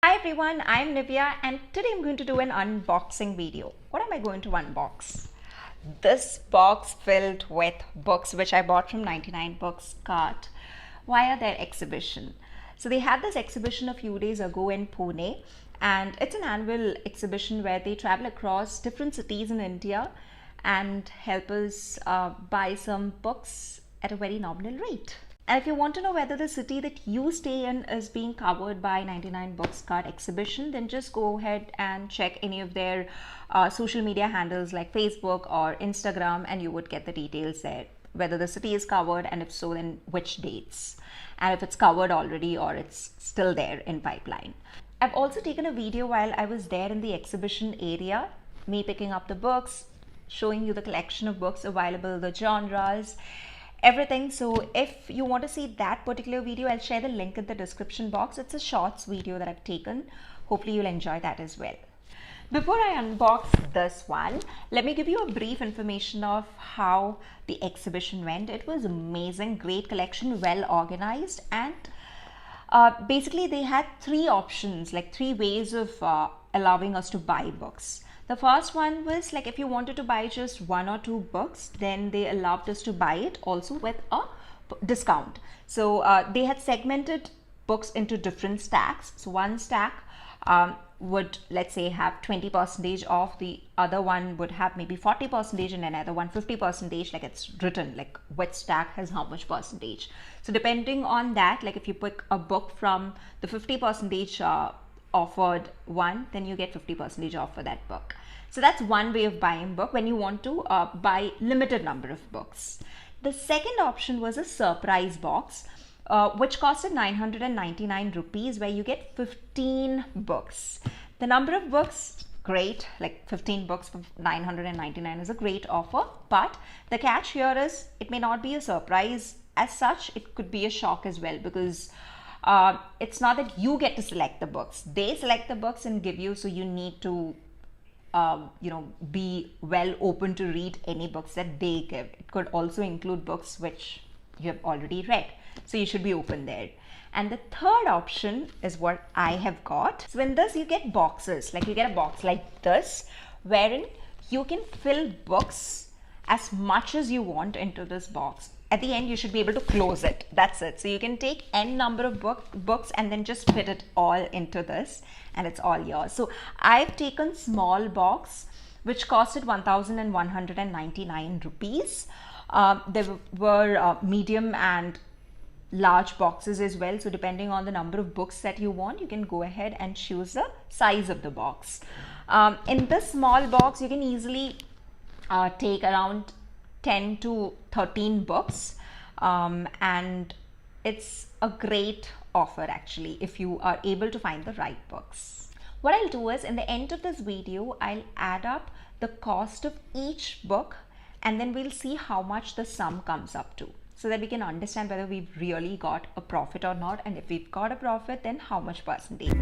Hi everyone, I'm Nivya and today I'm going to do an unboxing video. What am I going to unbox? This box filled with books which I bought from 99BooksCart via their exhibition. So they had this exhibition a few days ago in Pune, and it's an annual exhibition where they travel across different cities in India and help us buy some books at a very nominal rate. And if you want to know whether the city that you stay in is being covered by 99BooksCart exhibition, then just go ahead and check any of their social media handles like Facebook or Instagram, and you would get the details there, whether the city is covered, and if so, then which dates, and if it's covered already or it's still there in pipeline. I've also taken a video while I was there in the exhibition area, me picking up the books, showing you the collection of books available, the genres, everything. So if you want to see that particular video, I'll share the link in the description box. It's a shorts video that I've taken. Hopefully you'll enjoy that as well. Before I unbox this one, let me give you a brief information of how the exhibition went. It was amazing, great collection, well organized, and basically they had three options, like three ways of allowing us to buy books. The first one was like if you wanted to buy just one or two books, then they allowed us to buy it also with a discount. So they had segmented books into different stacks. So one stack would, let's say, have 20% off, the other one would have maybe 40%, and another one 50%, like it's written like which stack has how much percentage. So depending on that, like if you pick a book from the 50% offered one, then you get 50% off for that book. So that's one way of buying book when you want to buy limited number of books. The second option was a surprise box, which costed 999 rupees, where you get 15 books. The number of books, great, like 15 books for 999 is a great offer, but the catch here is it may not be a surprise as such. It could be a shock as well, because it's not that you get to select the books. They select the books and give you, so you need to be well open to read any books that they give. It could also include books which you have already read, so you should be open there. And the third option is what I have got. So in this you get boxes, like you get a box like this, wherein you can fill books as much as you want into this box. At the end you should be able to close it. That's it. So you can take n number of books and then just fit it all into this, and it's all yours. So I've taken small box which costed 1199 rupees. There were medium and large boxes as well, so depending on the number of books that you want, you can go ahead and choose the size of the box. In this small box you can easily take around 10 to 13 books, and it's a great offer actually if you are able to find the right books. What I'll do is in the end of this video I'll add up the cost of each book, and then we'll see how much the sum comes up to, so that we can understand whether we've really got a profit or not, and if we've got a profit, then how much percentage.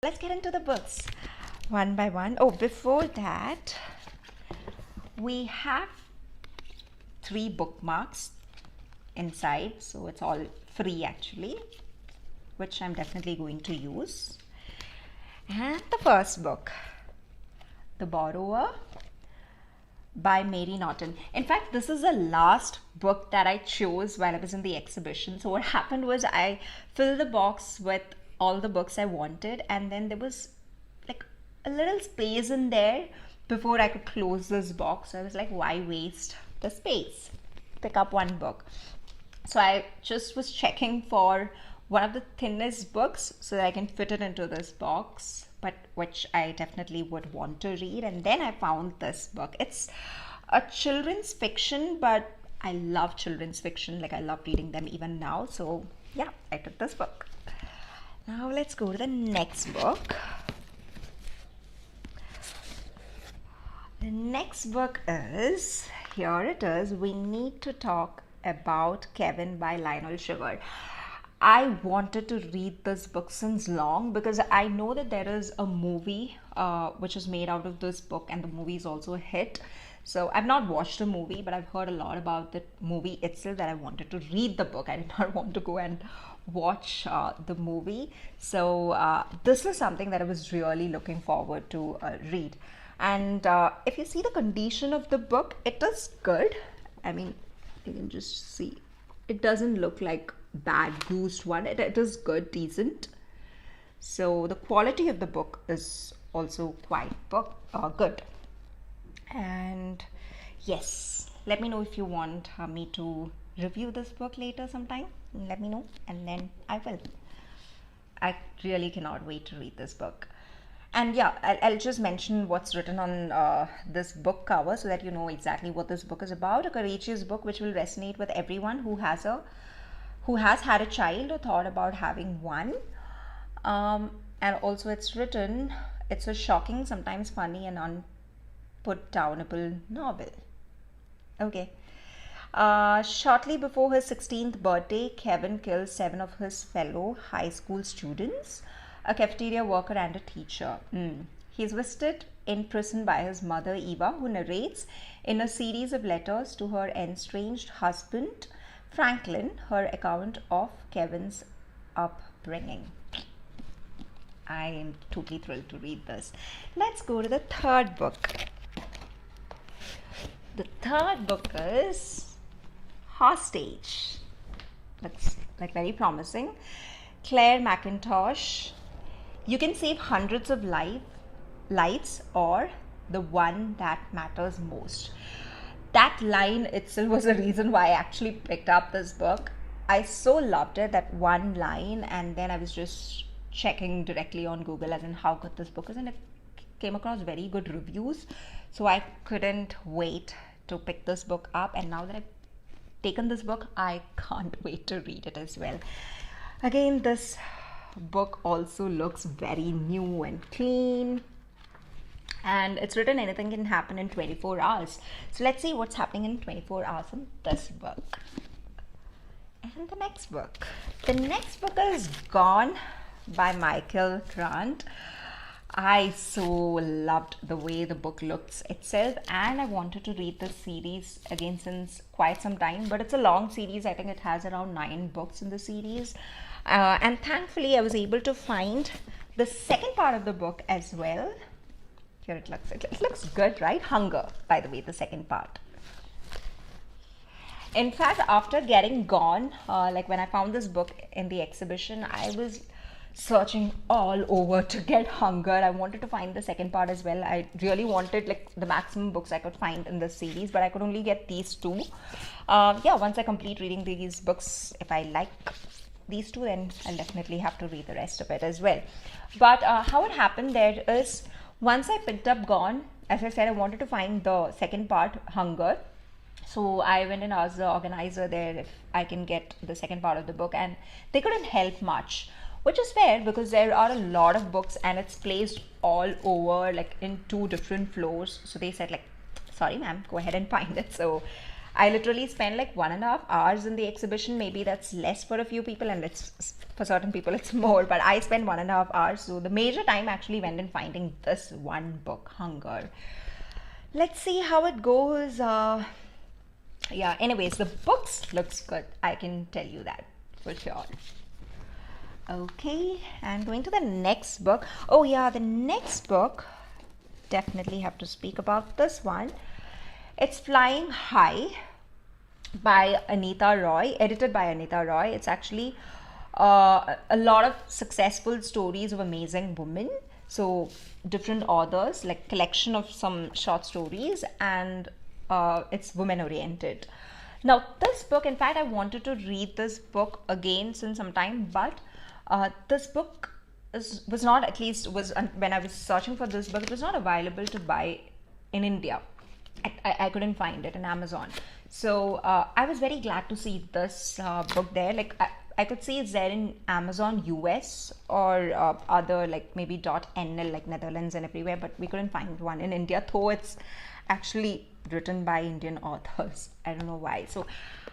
Let's get into the books one by one. Oh, before that, we have 3 bookmarks inside, so it's all free actually, which I'm definitely going to use. And the first book, The Borrower by Mary Norton. In fact, this is the last book that I chose while I was in the exhibition. So what happened was I filled the box with all the books I wanted, and then there was like a little space in there before I could close this box. So I was like, why waste the space? Pick up one book. So I just was checking for one of the thinnest books so that I can fit it into this box, but which I definitely would want to read. And then I found this book. It's a children's fiction, but I love children's fiction. Like I love reading them even now. So yeah, I took this book. Now let's go to the next book. The next book is, here it is, We Need to Talk About Kevin by Lionel Sugar. I wanted to read this book since long, because I know that there is a movie which is made out of this book, and the movie is also a hit. So I've not watched the movie, but I've heard a lot about the movie itself, that I wanted to read the book. I did not want to go and watch the movie. So this is something that I was really looking forward to read. And if you see the condition of the book, it is good. I mean, you can just see, it doesn't look like bad used one. It is good, decent. So the quality of the book is also quite good. And yes, let me know if you want me to review this book later sometime. Let me know, and then I will. I really cannot wait to read this book. And yeah, I'll just mention what's written on this book cover, so that you know exactly what this book is about. A courageous book which will resonate with everyone who has had a child or thought about having one. And also it's a shocking, sometimes funny and unputdownable novel. Okay. Shortly before his 16th birthday, Kevin kills 7 of his fellow high school students, a cafeteria worker and a teacher. He is visited in prison by his mother, Eva, who narrates in a series of letters to her estranged husband, Franklin, her account of Kevin's upbringing. I am totally thrilled to read this. Let's go to the third book. The third book is Hostage. That's like very promising. Claire McIntosh. You can save hundreds of lives, or the one that matters most. That line itself was the reason why I actually picked up this book. I so loved it, that one line, and then I was just checking directly on Google as in how good this book is, and it came across very good reviews. So I couldn't wait to pick this book up, and now that I've taken this book, I can't wait to read it as well. Again, this book also looks very new and clean, and it's written anything can happen in 24 hours. So let's see what's happening in 24 hours in this book. And the next book is Gone by Michael Grant. I so loved the way the book looks itself, and I wanted to read this series again since quite some time, but it's a long series. I think it has around 9 books in the series, and thankfully I was able to find the second part of the book as well. Here it looks good, right? Hunger, by the way, the second part. In fact, after getting Gone, like when I found this book in the exhibition, I was searching all over to get Hunger. I wanted to find the second part as well. I really wanted like the maximum books I could find in this series, but I could only get these 2. Yeah, once I complete reading these books, if I like these 2, then I'll definitely have to read the rest of it as well. But how it happened there is, once I picked up Gone, as I said, I wanted to find the second part, Hunger. So I went and asked the organizer there if I can get the second part of the book, and they couldn't help much, which is fair because there are a lot of books and it's placed all over, like in 2 different floors. So they said like, sorry ma'am, go ahead and find it. So I literally spent like 1.5 hours in the exhibition. Maybe that's less for a few people, and it's for certain people it's more, but I spent 1.5 hours. So the major time actually went in finding this one book, Hunger. Let's see how it goes. Yeah, anyways, the books looks good, I can tell you that for sure. Okay, and going to the next book. Oh yeah, the next book, definitely have to speak about this one. It's Flying High by Anita Roy, edited by Anita Roy. It's actually a lot of successful stories of amazing women. So different authors, like collection of some short stories, and it's women oriented. Now this book, in fact I wanted to read this book again since some time, but this book was not, at least was when I was searching for this book, it was not available to buy in India. I couldn't find it in Amazon. So I was very glad to see this book there. Like I could see it's there in Amazon US or other like maybe .nl like Netherlands and everywhere, but we couldn't find one in India, though it's actually written by Indian authors. I don't know why. So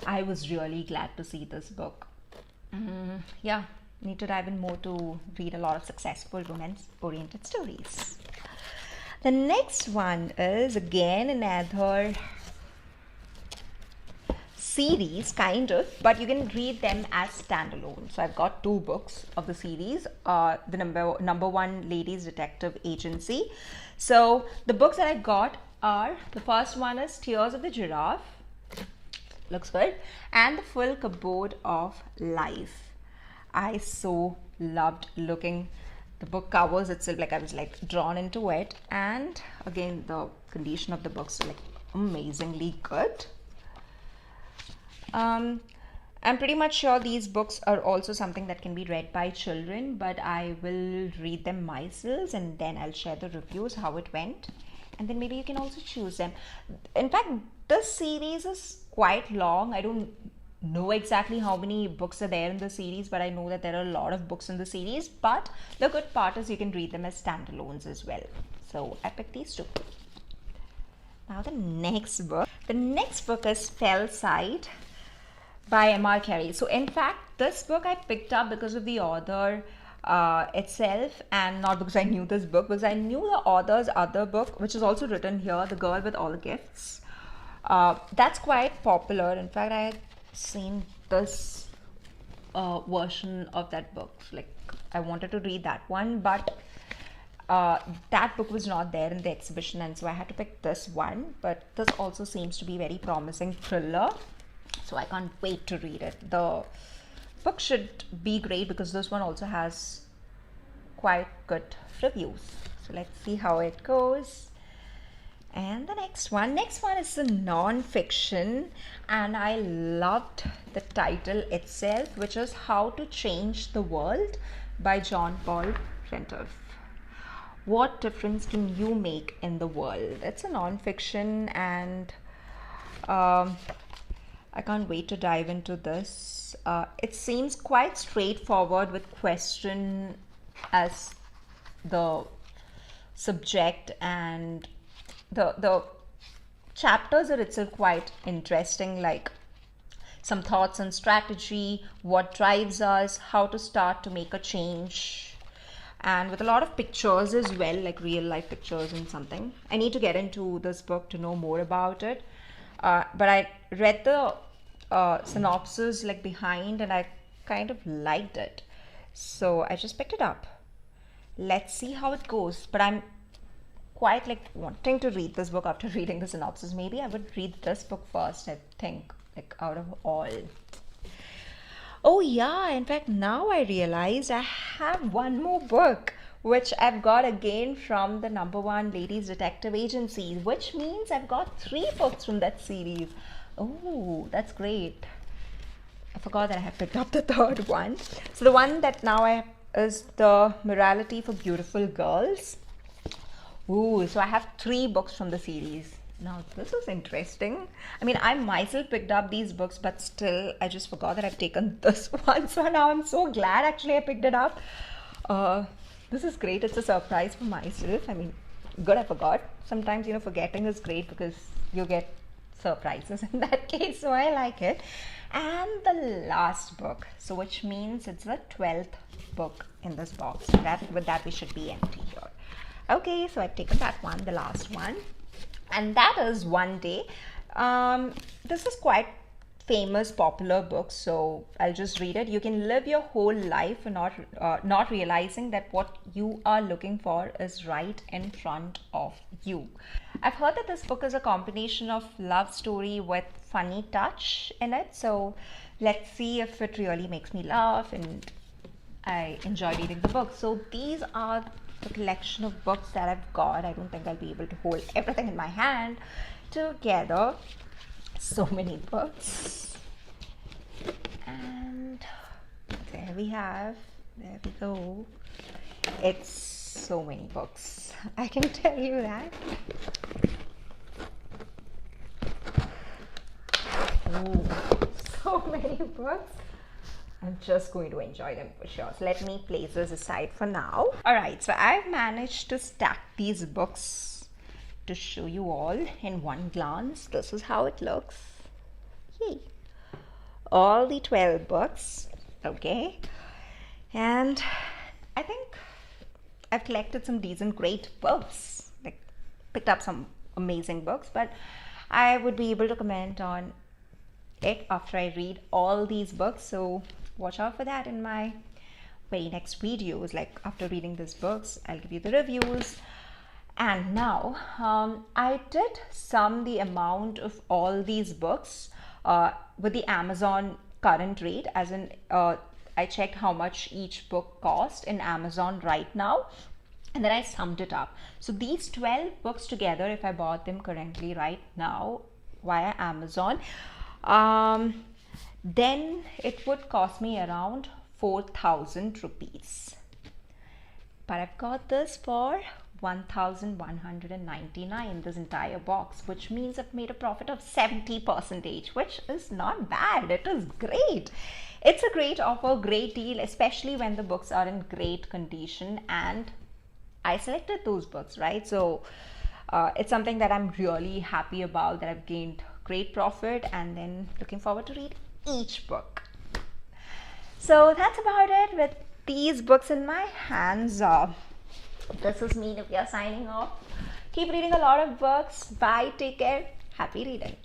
I was really glad to see this book. Yeah, need to dive in more to read a lot of successful romance-oriented stories. The next one is again another series, kind of, but you can read them as standalone. So I've got two books of the series, the number one Ladies Detective Agency. So the books that I got are, the first one is Tears of the Giraffe, looks good, and The Full Cupboard of Life. I so loved looking the book covers itself, like I was like drawn into it, and again the condition of the books are like amazingly good. I'm pretty much sure these books are also something that can be read by children, but I will read them myself and then I'll share the reviews, how it went, and then maybe you can also choose them. In fact, this series is quite long. I don't know exactly how many books are there in the series, but I know that there are a lot of books in the series, but the good part is you can read them as standalones as well. So I picked these two. Now the next book is Fell Side by M.R. Carey. So in fact, this book I picked up because of the author itself, and not because I knew this book, because I knew the author's other book, which is also written here, The Girl with All the Gifts. That's quite popular. In fact, I had seen this version of that book. Like, I wanted to read that one, but that book was not there in the exhibition, and so I had to pick this one. But this also seems to be very promising thriller, so I can't wait to read it. The book should be great because this one also has quite good reviews. So let's see how it goes. And the next one is a non-fiction, and I loved the title itself, which is How to Change the World by John Paul Prentice. What difference can you make in the world? It's a non-fiction, and I can't wait to dive into this. It seems quite straightforward with question as the subject, and the chapters are itself quite interesting, like some thoughts on strategy, what drives us, how to start to make a change, and with a lot of pictures as well, like real life pictures and something. I need to get into this book to know more about it, but I read the synopsis like behind, and I kind of liked it, so I just picked it up. Let's see how it goes, but I'm quite like wanting to read this book after reading the synopsis. Maybe I would read this book first, I think, like out of all. Oh yeah, in fact, now I realized I have one more book, which I've got again from the number one Ladies Detective Agency, which means I've got 3 books from that series. Oh, that's great. I forgot that I have picked up the third one. So the one that now I have is The Morality for Beautiful Girls. Ooh, so I have 3 books from the series. Now this is interesting. I mean, I myself picked up these books, but still I just forgot that I've taken this one. So now I'm so glad actually I picked it up. This is great. It's a surprise for myself. I mean, good I forgot. Sometimes, forgetting is great because you get surprises in that case. So I like it. And the last book, so which means it's the 12th book in this box. With that we should be empty here. Okay, so I've taken that one, the last one, and that is One Day. This is quite famous, popular book, so I'll just read it. You can live your whole life and not realizing that what you are looking for is right in front of you. I've heard that this book is a combination of love story with funny touch in it, so let's see if it really makes me laugh and I enjoy reading the book. So these are the collection of books that I've got. I don't think I'll be able to hold everything in my hand together. So many books. And there we go. It's so many books, I can tell you that. Oh, so many books. I'm just going to enjoy them for sure. So let me place this aside for now. Alright, so I've managed to stack these books to show you all in one glance. This is how it looks. Yay! All the 12 books Okay, and I think I've collected some decent, great books, like picked up some amazing books, but I would be able to comment on it after I read all these books. So watch out for that in my very next videos. Like after reading these books, I'll give you the reviews. And now I did sum the amount of all these books with the Amazon current rate, as in I checked how much each book cost in Amazon right now, and then I summed it up. So these 12 books together, if I bought them currently right now via Amazon, then it would cost me around 4,000 rupees. But I've got this for 1,199, this entire box, which means I've made a profit of 70%, which is not bad. It is great. It's a great offer, great deal, especially when the books are in great condition, and I selected those books, right? So it's something that I'm really happy about, that I've gained great profit, and then looking forward to read each book. So that's about it with these books in my hands. This is me, Nivya, signing off. Keep reading a lot of books. Bye, take care, happy reading.